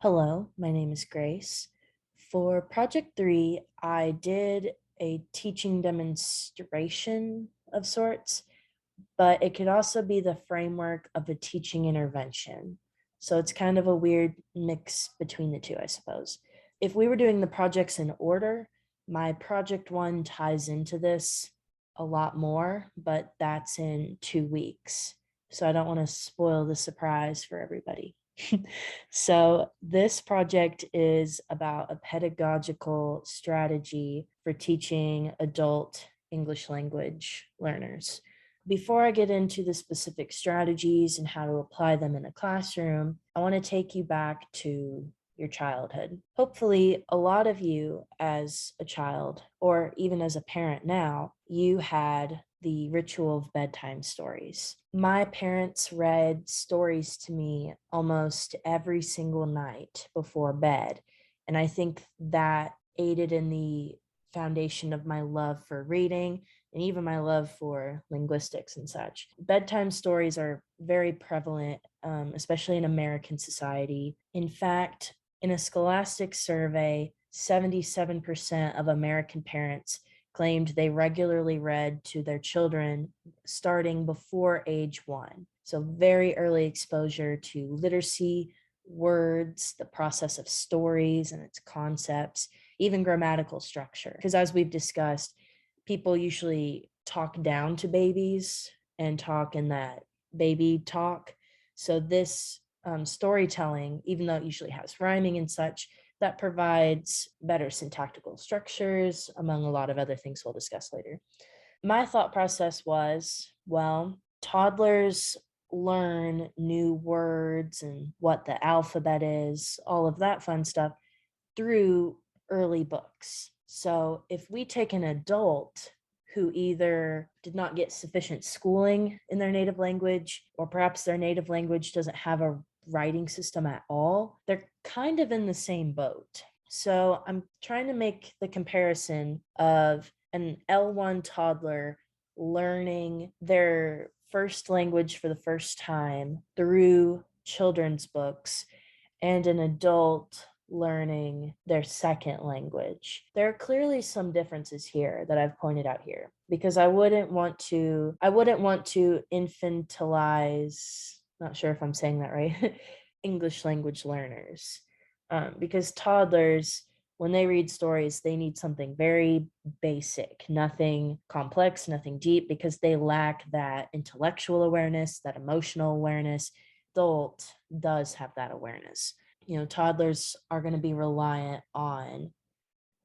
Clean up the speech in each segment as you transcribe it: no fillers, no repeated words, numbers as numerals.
Hello, my name is Grace. For Project 3, I did a teaching demonstration of sorts, but it could also be the framework of a teaching intervention. So it's kind of a weird mix between the two, I suppose. If we were doing the projects in order, my Project 1 ties into this a lot more, but that's in 2 weeks. So I don't want to spoil the surprise for everybody. So this project is about a pedagogical strategy for teaching adult English language learners. Before I get into the specific strategies and how to apply them in a classroom, I want to take you back to your childhood. Hopefully, a lot of you as a child, or even as a parent now, you had the ritual of bedtime stories. My parents read stories to me almost every single night before bed. And I think that aided in the foundation of my love for reading and even my love for linguistics and such. Bedtime stories are very prevalent, especially in American society. In fact, in a scholastic survey, 77% of American parents claimed they regularly read to their children starting before age 1. So, very early exposure to literacy, words, the process of stories and its concepts, even grammatical structure. Because, as we've discussed, people usually talk down to babies and talk in that baby talk. So, this storytelling, even though it usually has rhyming and such, that provides better syntactical structures, among a lot of other things we'll discuss later. My thought process was, well, toddlers learn new words and what the alphabet is, all of that fun stuff through early books. So if we take an adult who either did not get sufficient schooling in their native language, or perhaps their native language doesn't have a writing system at all, they're kind of in the same boat. So I'm trying to make the comparison of an L1 toddler learning their first language for the first time through children's books and an adult learning their second language. There are clearly some differences here that I've pointed out here because I wouldn't want to infantilize, not sure if I'm saying that right, English language learners. Because toddlers, when they read stories, they need something very basic, nothing complex, nothing deep, because they lack that intellectual awareness, that emotional awareness. Adult does have that awareness. Toddlers are going to be reliant on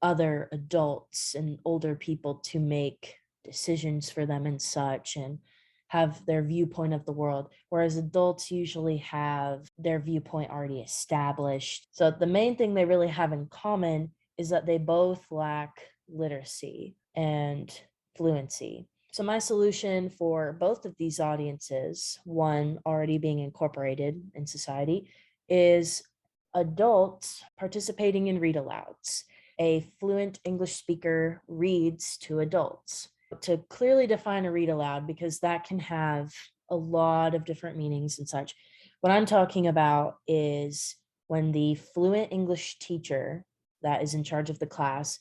other adults and older people to make decisions for them and such, and have their viewpoint of the world, whereas adults usually have their viewpoint already established. So the main thing they really have in common is that they both lack literacy and fluency. So my solution for both of these audiences, one already being incorporated in society, is adults participating in read alouds. A fluent English speaker reads to adults. To clearly define a read aloud, because that can have a lot of different meanings and such, what I'm talking about is when the fluent English teacher that is in charge of the class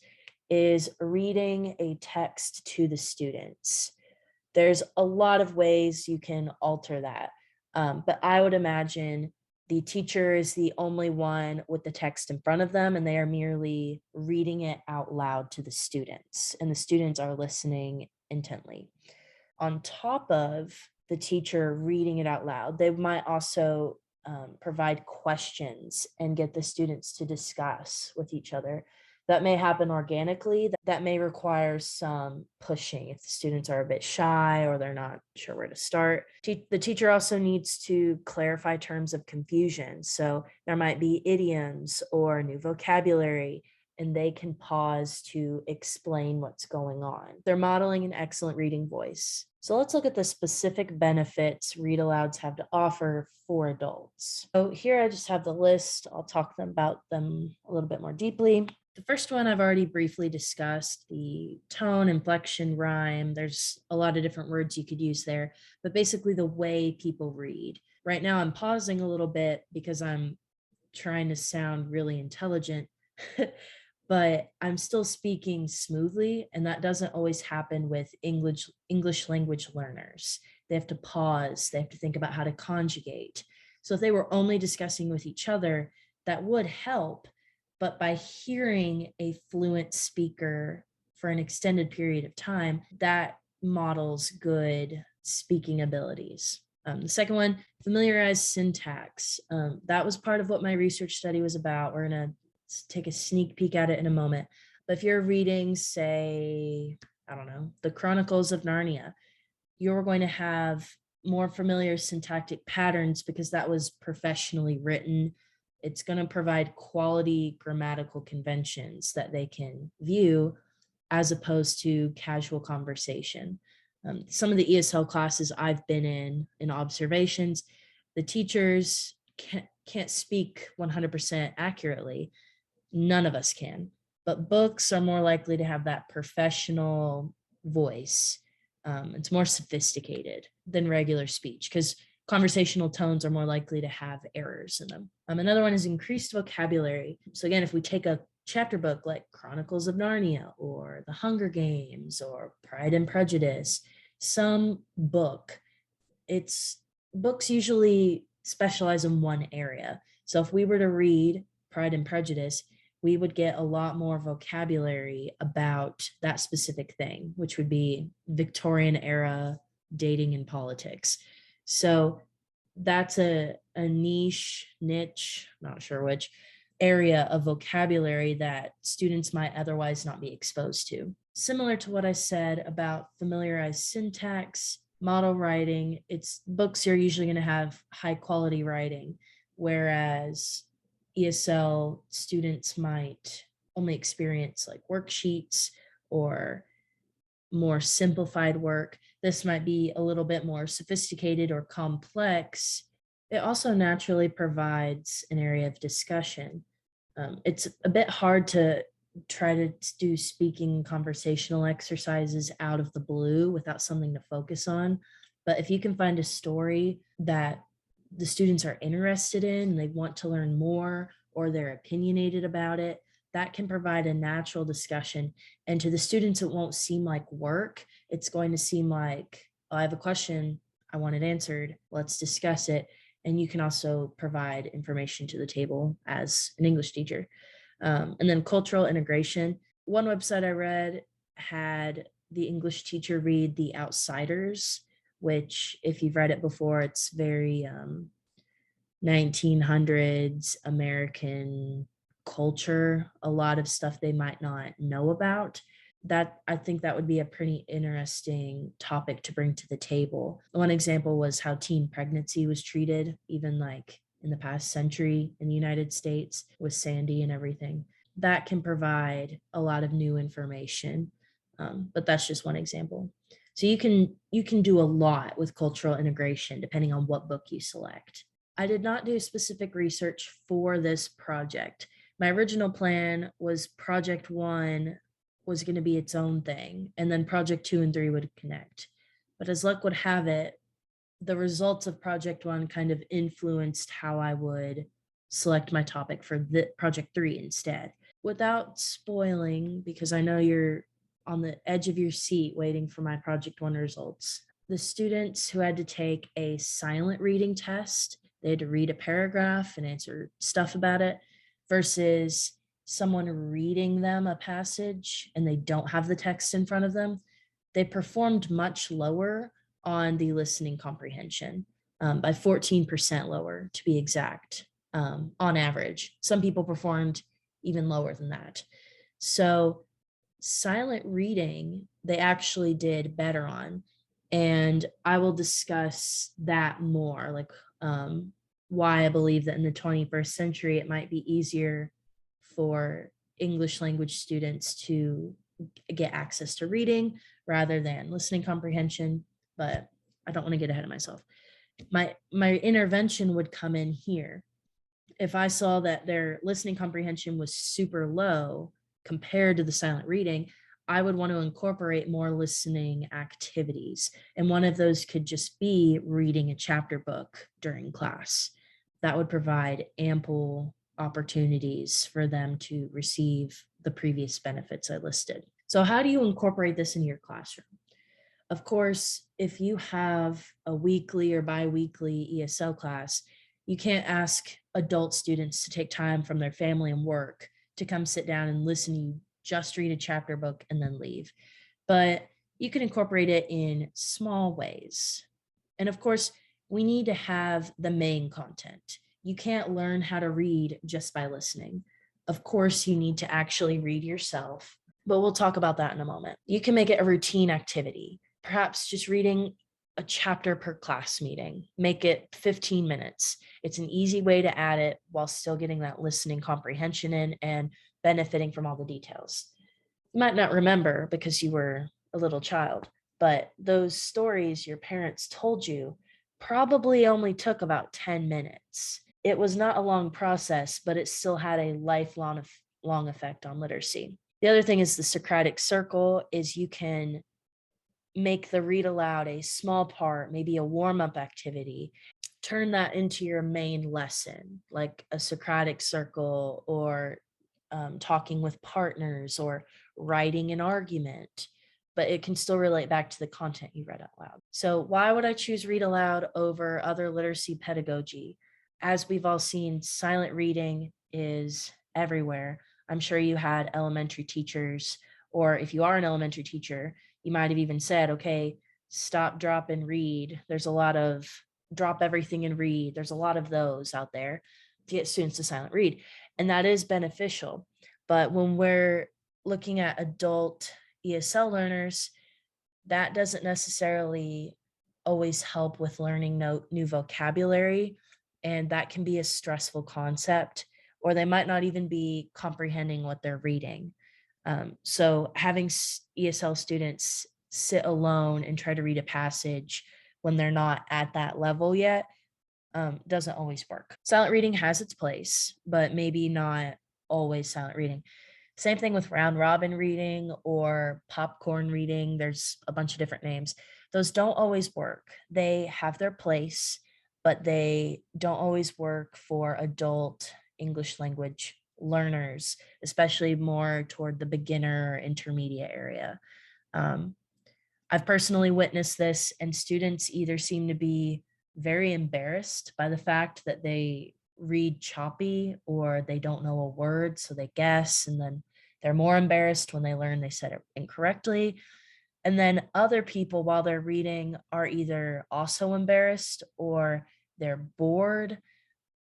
is reading a text to the students. There's a lot of ways you can alter that. But I would imagine the teacher is the only one with the text in front of them, and they are merely reading it out loud to the students, and the students are listening intently. On top of the teacher reading it out loud, they might also provide questions and get the students to discuss with each other. That may happen organically. That may require some pushing if the students are a bit shy or they're not sure where to start. The teacher also needs to clarify terms of confusion. So there might be idioms or new vocabulary, and they can pause to explain what's going on. They're modeling an excellent reading voice. So let's look at the specific benefits read alouds have to offer for adults. So here I just have the list. I'll talk about them a little bit more deeply. The first one I've already briefly discussed, the tone, inflection, rhyme. There's a lot of different words you could use there, but basically the way people read. Right now I'm pausing a little bit because I'm trying to sound really intelligent, but I'm still speaking smoothly, and that doesn't always happen with English language learners. They have to pause, they have to think about how to conjugate. So if they were only discussing with each other, that would help, but by hearing a fluent speaker for an extended period of time, that models good speaking abilities. The second one, familiarize syntax. That was part of what my research study was about. We're going to take a sneak peek at it in a moment. But if you're reading, say, I don't know, the Chronicles of Narnia, you're going to have more familiar syntactic patterns because that was professionally written. It's going to provide quality grammatical conventions that they can view as opposed to casual conversation. Some of the ESL classes I've been in observations, the teachers can't speak 100% accurately. None of us can, but books are more likely to have that professional voice. It's more sophisticated than regular speech because conversational tones are more likely to have errors in them. Another one is increased vocabulary. So again, if we take a chapter book like Chronicles of Narnia or The Hunger Games or Pride and Prejudice, some books usually specialize in one area. So if we were to read Pride and Prejudice, we would get a lot more vocabulary about that specific thing, which would be Victorian era dating and politics. So that's a niche, not sure which, area of vocabulary that students might otherwise not be exposed to. Similar to what I said about familiarized syntax, model writing, books are usually going to have high quality writing, whereas ESL students might only experience like worksheets or more simplified work. This might be a little bit more sophisticated or complex. It also naturally provides an area of discussion. It's a bit hard to try to do speaking conversational exercises out of the blue without something to focus on. But if you can find a story that the students are interested in and they want to learn more or they're opinionated about it, that can provide a natural discussion. And to the students, it won't seem like work. It's going to seem like, oh, I have a question, I want it answered, let's discuss it. And you can also provide information to the table as an English teacher. And then cultural integration. One website I read had the English teacher read The Outsiders, which if you've read it before, it's very 1900s American culture, a lot of stuff they might not know about. That I think that would be a pretty interesting topic to bring to the table. One example was how teen pregnancy was treated, even like in the past century in the United States with Sandy and everything. That can provide a lot of new information, but that's just one example. So you can do a lot with cultural integration depending on what book you select. I did not do specific research for this project. My original plan was project 1 was going to be its own thing, and then project 2 and 3 would connect. But as luck would have it, the results of project 1 kind of influenced how I would select my topic for the project 3 instead. Without spoiling, because I know you're on the edge of your seat waiting for my project 1 results, the students who had to take a silent reading test, they had to read a paragraph and answer stuff about it, versus someone reading them a passage and they don't have the text in front of them, they performed much lower on the listening comprehension, by 14% lower to be exact, on average. Some people performed even lower than that. So silent reading, they actually did better on. And I will discuss that more, like why I believe that in the 21st century, it might be easier for English language students to get access to reading rather than listening comprehension. But I don't want to get ahead of myself. My intervention would come in here. If I saw that their listening comprehension was super low compared to the silent reading, I would want to incorporate more listening activities. And one of those could just be reading a chapter book during class. That would provide ample opportunities for them to receive the previous benefits I listed. So, how do you incorporate this in your classroom? Of course, if you have a weekly or biweekly ESL class, you can't ask adult students to take time from their family and work to come sit down and listen to you just read a chapter book and then leave. But you can incorporate it in small ways. And of course, we need to have the main content. You can't learn how to read just by listening. Of course, you need to actually read yourself, but we'll talk about that in a moment. You can make it a routine activity, perhaps just reading a chapter per class meeting. Make it 15 minutes. It's an easy way to add it while still getting that listening comprehension in and benefiting from all the details. You might not remember because you were a little child, but those stories your parents told you probably only took about 10 minutes. It was not a long process, but it still had a lifelong long effect on literacy. The other thing is the Socratic circle is you can make the read aloud a small part, maybe a warm-up activity. Turn that into your main lesson, like a Socratic circle or talking with partners or writing an argument, but it can still relate back to the content you read out loud. So, why would I choose read aloud over other literacy pedagogy? As we've all seen, silent reading is everywhere. I'm sure you had elementary teachers, or if you are an elementary teacher, you might have even said, okay, stop, drop, and read. There's a lot of drop everything and read. There's a lot of those out there to get students to silent read. And that is beneficial. But when we're looking at adult ESL learners, that doesn't necessarily always help with learning new vocabulary. And that can be a stressful concept, or they might not even be comprehending what they're reading. So having ESL students sit alone and try to read a passage when they're not at that level yet doesn't always work. Silent reading has its place, but maybe not always silent reading. Same thing with round robin reading or popcorn reading. There's a bunch of different names. Those don't always work. They have their place, but they don't always work for adult English language learners, especially more toward the beginner or intermediate area. Um, I've personally witnessed this, and students either seem to be very embarrassed by the fact that they read choppy or they don't know a word, so they guess, and then they're more embarrassed when they learn they said it incorrectly. And then other people, while they're reading, are either also embarrassed or they're bored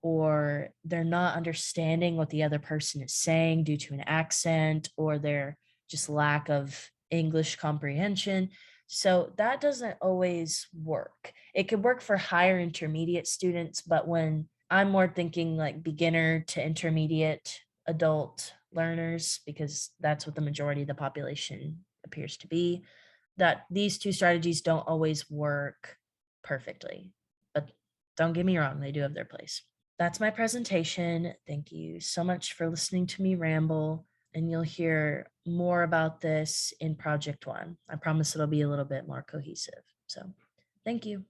or they're not understanding what the other person is saying due to an accent or their just lack of English comprehension. So that doesn't always work. It could work for higher intermediate students, but when I'm more thinking like beginner to intermediate adult learners, because that's what the majority of the population appears to be, that these two strategies don't always work perfectly. But don't get me wrong, they do have their place. That's my presentation. Thank you so much for listening to me ramble, and you'll hear more about this in Project One. I promise it'll be a little bit more cohesive. So, thank you.